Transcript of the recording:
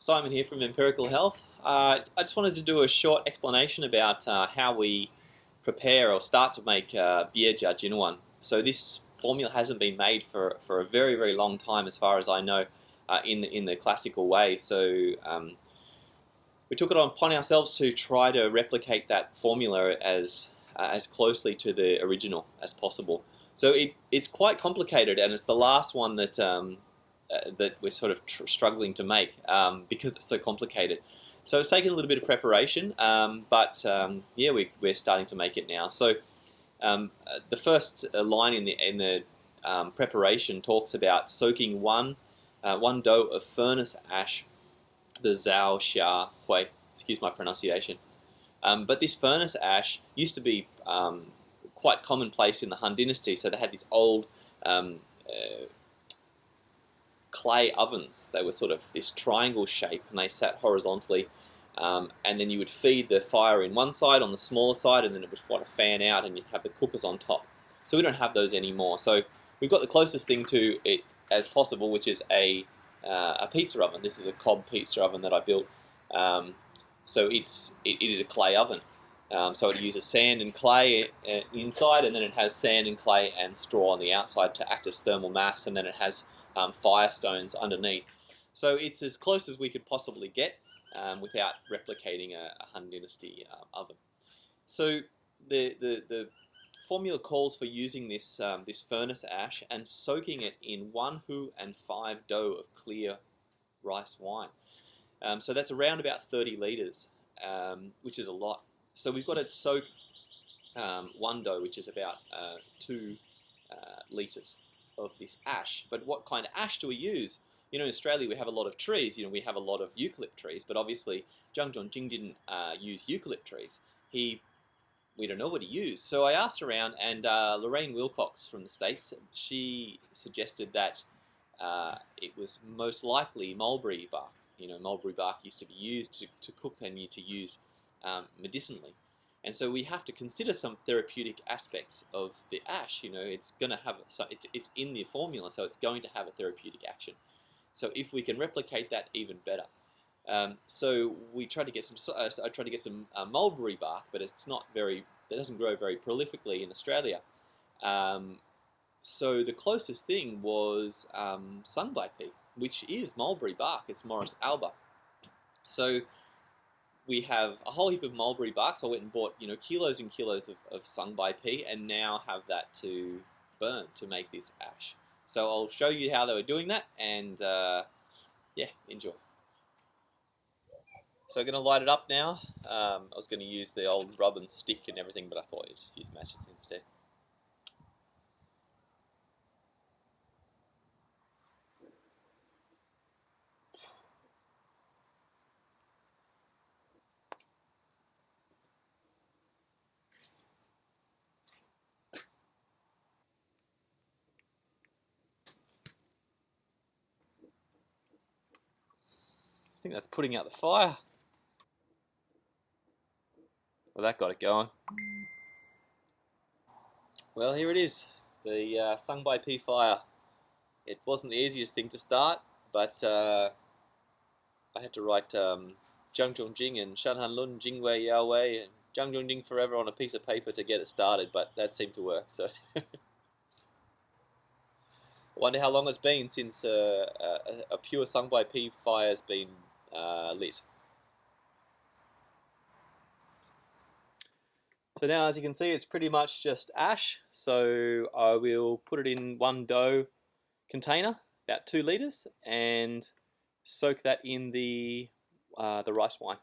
Simon here from Empirical Health. I just wanted to do a short explanation about how we prepare or start to make Bie Jia Jian Wan. So this formula hasn't been made for a very, very long time as far as I know in the classical way. So we took it upon ourselves to try to replicate that formula as closely to the original as possible. So it's quite complicated, and it's the last one that that we're sort of struggling to make because it's so complicated. So it's taken a little bit of preparation, but yeah, we're starting to make it now. So the first line in the preparation talks about soaking one dough of furnace ash, the Zhao Xia Hui. Excuse my pronunciation. But this furnace ash used to be quite commonplace in the Han Dynasty. So they had these old clay ovens. They were sort of this triangle shape, and they sat horizontally, and then you would feed the fire in one side on the smaller side, and then it would sort of fan out, and you'd have the cookers on top. So we don't have those anymore. So we've got the closest thing to it as possible, which is a pizza oven. This is a cob pizza oven that I built. So it is a clay oven. So it uses sand and clay inside, and then it has sand and clay and straw on the outside to act as thermal mass, and then it has firestones underneath. So it's as close as we could possibly get without replicating a Han Dynasty oven. So the formula calls for using this furnace ash and soaking it in 1 hu and 5 dough of clear rice wine. So that's around about 30 litres, which is a lot. So we've got to soak 1 dough, which is about 2 litres of this ash. But what kind of ash do we use? You know, in Australia we have a lot of trees. You know, we have a lot of eucalypt trees, but obviously Zhang Zhongjing didn't use eucalypt trees. We don't know what he used. So I asked around, and Lorraine Wilcox from the States, she suggested that it was most likely mulberry bark. You know, mulberry bark used to be used to cook and to use medicinally. And so we have to consider some therapeutic aspects of the ash. You know, it's going to have it's in the formula, so it's going to have a therapeutic action. So if we can replicate that, even better. So we tried to get some. I tried to get some mulberry bark, but it doesn't grow very prolifically in Australia. So the closest thing was Sungbai pea, which is mulberry bark. It's Morus alba. So we have a whole heap of mulberry bark, so I went and bought, you know, kilos and kilos of Sungbai pea, and now have that to burn to make this ash. So I'll show you how they were doing that, and yeah, enjoy. So I'm going to light it up now. I was going to use the old rub and stick and everything, but I thought I'd just use matches instead. I think that's putting out the fire. Well, that got it going. Well, here it is, the Sungbai pea fire. It wasn't the easiest thing to start, but I had to write Zhang Zhongjing and Shanhan Lun, Jingwei Yaowei, and Zhang Zhongjing forever on a piece of paper to get it started, but that seemed to work. So I wonder how long it's been since a pure Sungbai pea fire has been lit. So now, as you can see, it's pretty much just ash. So I will put it in 1 dough container, about 2 litres, and soak that in the rice wine.